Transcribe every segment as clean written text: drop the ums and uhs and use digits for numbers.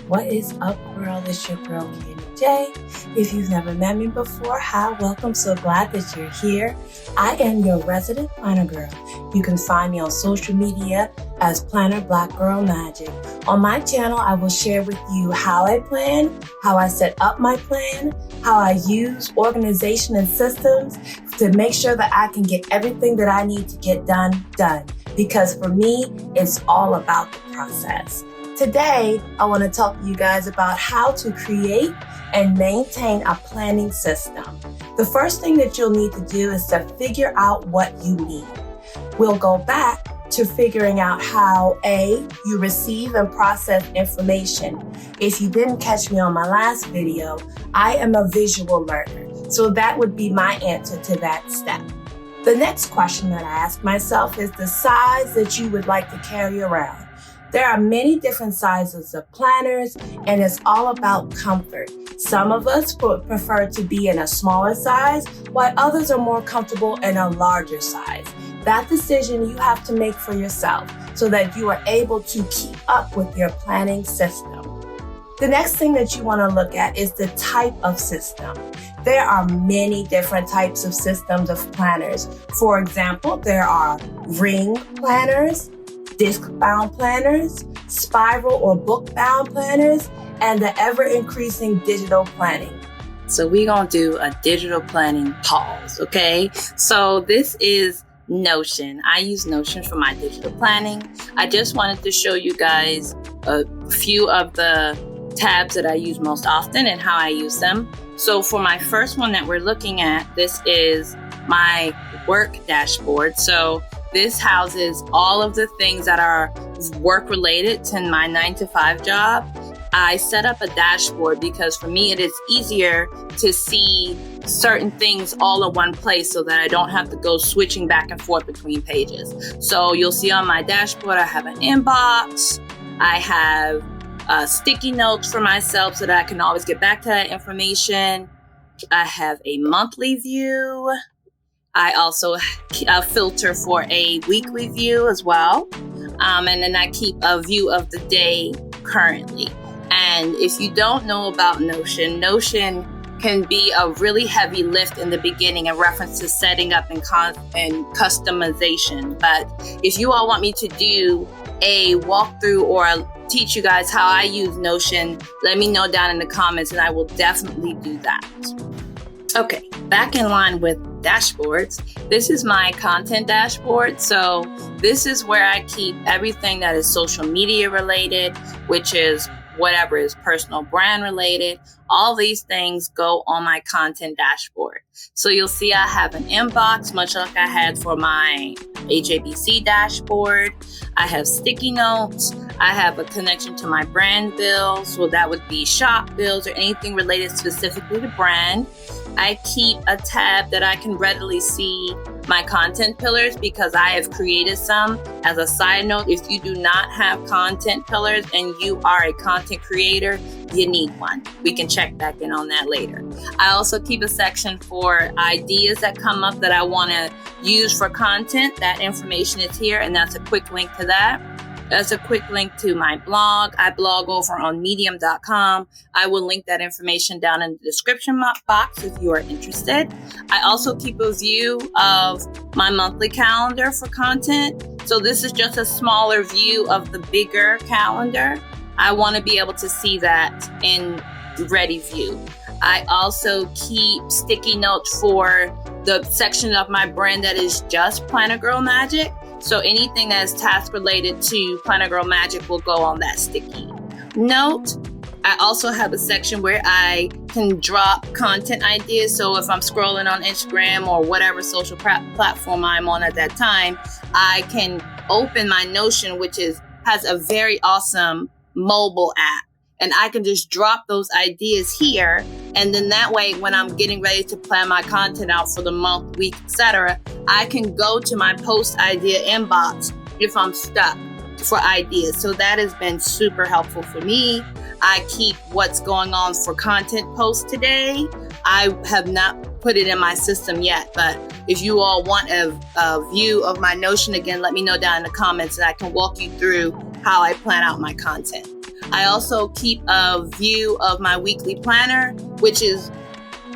What is up, world? It's your girl, Candy J. If you've never met me before, hi, welcome. So glad that you're here. I am your resident planner girl. You can find me on social media as Planner Black Girl Magic. On my channel, I will share with you how I plan, how I set up my plan, how I use organization and systems to make sure that I can get everything that I need to get done. Because for me, it's all about the process. Today, I want to talk to you guys about how to create and maintain a planning system. The first thing that you'll need to do is to figure out what you need. We'll go back to figuring out how you receive and process information. If you didn't catch me on my last video, I am a visual learner. So that would be my answer to that step. The next question that I ask myself is the size that you would like to carry around. There are many different sizes of planners, and it's all about comfort. Some of us prefer to be in a smaller size, while others are more comfortable in a larger size. That decision you have to make for yourself so that you are able to keep up with your planning system. The next thing that you want to look at is the type of system. There are many different types of systems of planners. For example, there are ring planners, disc-bound planners, spiral or book-bound planners, and the ever-increasing digital planning. So we're going to do a digital planning pause, okay? So this is Notion. I use Notion for my digital planning. I just wanted to show you guys a few of the tabs that I use most often and how I use them. So for my first one that we're looking at, this is my work dashboard. So this houses all of the things that are work related to my 9-to-5 job. I set up a dashboard because for me, it is easier to see certain things all in one place so that I don't have to go switching back and forth between pages. So you'll see on my dashboard, I have an inbox. I have sticky notes for myself so that I can always get back to that information. I have a monthly view. I also filter for a weekly view as well. And then I keep a view of the day currently. And if you don't know about Notion, Notion can be a really heavy lift in the beginning in reference to setting up and customization. But if you all want me to do a walkthrough or teach you guys how I use Notion, let me know down in the comments and I will definitely do that. Okay, back in line with dashboards, this is my content dashboard. So this is where I keep everything that is social media related, which is whatever is personal brand related. All these things go on my content dashboard. So you'll see I have an inbox, much like I had for my HABC dashboard. I have sticky notes. I have a connection to my brand bills. So that would be shop bills or anything related specifically to brand. I keep a tab that I can readily see my content pillars because I have created some. As a side note, if you do not have content pillars and you are a content creator, you need one. We can check back in on that later. I also keep a section for ideas that come up that I want to use for content. That information is here, and that's a quick link to that. That's a quick link to my blog. I blog over on medium.com. I will link that information down in the description box if you are interested. I also keep a view of my monthly calendar for content. So this is just a smaller view of the bigger calendar. I want to be able to see that in ready view. I also keep sticky notes for the section of my brand that is just Planner Girl Magic. So anything that is task related to Planner Girl Magic will go on that sticky note. I also have a section where I can drop content ideas. So if I'm scrolling on Instagram or whatever social platform I'm on at that time, I can open my Notion, which has a very awesome mobile app. And I can just drop those ideas here. And then that way, when I'm getting ready to plan my content out for the month, week, etc., I can go to my post idea inbox if I'm stuck for ideas. So that has been super helpful for me. I keep what's going on for content posts today. I have not put it in my system yet, but if you all want a view of my Notion again, let me know down in the comments and I can walk you through how I plan out my content. I also keep a view of my weekly planner, which is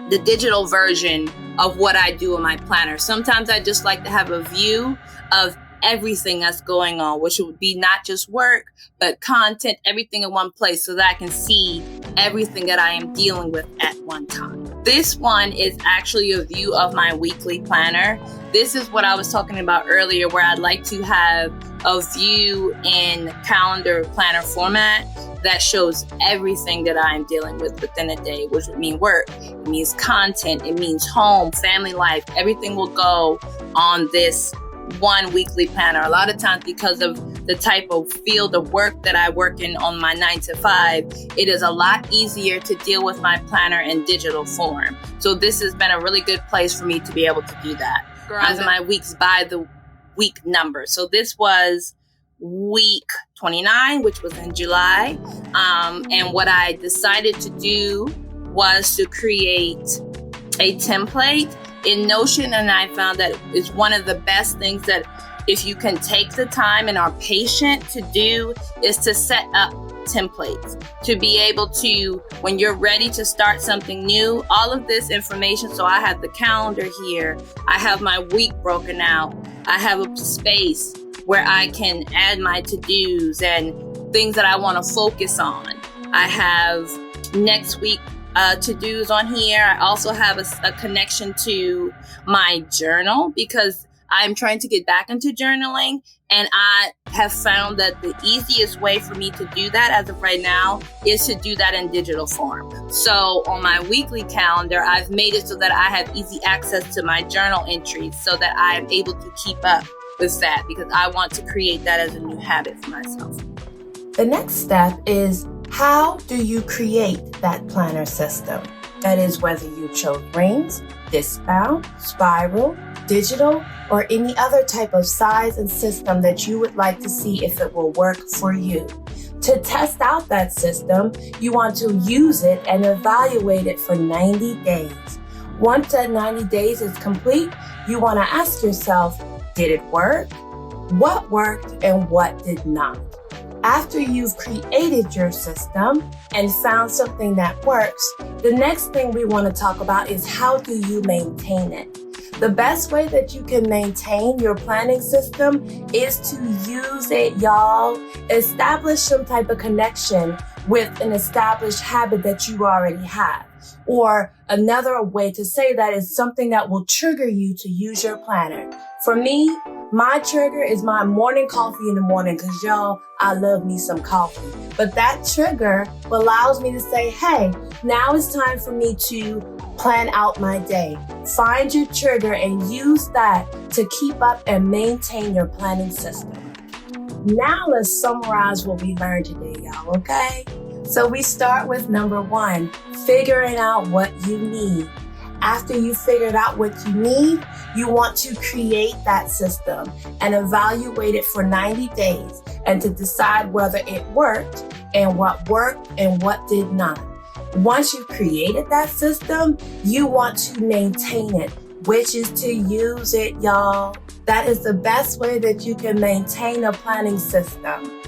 the digital version of what I do in my planner. Sometimes I just like to have a view of everything that's going on, which would be not just work, but content, everything in one place so that I can see everything that I am dealing with at one time. This one is actually a view of my weekly planner. This is what I was talking about earlier, where I'd like to have a view in calendar planner format that shows everything that I am dealing with within a day, which would mean work, it means content, it means home, family life. Everything will go on this one weekly planner. A lot of times, because of the type of field of work that I work in on my 9 to 5, it is a lot easier to deal with my planner in digital form. So this has been a really good place for me to be able to do that. As my weeks by the week number. So this was week 29, which was in July. And what I decided to do was to create a template in Notion. And I found that it's one of the best things that if you can take the time and are patient to do, is to set up templates to be able to, when you're ready to start something new, all of this information. So I have the calendar here. I have my week broken out. I have a space where I can add my to-dos and things that I want to focus on. I have next week to-dos on here. I also have a connection to my journal because I'm trying to get back into journaling, and I have found that the easiest way for me to do that as of right now is to do that in digital form. So on my weekly calendar, I've made it so that I have easy access to my journal entries so that I am able to keep up with that, because I want to create that as a new habit for myself. The next step is, how do you create that planner system? That is, whether you chose rings, disc bound, spiral, digital, or any other type of size and system that you would like to see if it will work for you. To test out that system, you want to use it and evaluate it for 90 days. Once that 90 days is complete, you want to ask yourself, did it work? What worked and what did not? After you've created your system and found something that works, the next thing we want to talk about is, how do you maintain it? The best way that you can maintain your planning system is to use it, y'all. Establish some type of connection with an established habit that you already have. Or another way to say that is something that will trigger you to use your planner. For me, my trigger is my morning coffee in the morning, because y'all, I love me some coffee. But that trigger allows me to say, hey, now it's time for me to plan out my day. Find your trigger and use that to keep up and maintain your planning system. Now let's summarize what we learned today, y'all, okay? So we start with number 1, figuring out what you need. After you figured out what you need, you want to create that system and evaluate it for 90 days and to decide whether it worked and what did not. Once you've created that system, you want to maintain it, which is to use it, y'all. That is the best way that you can maintain a planning system.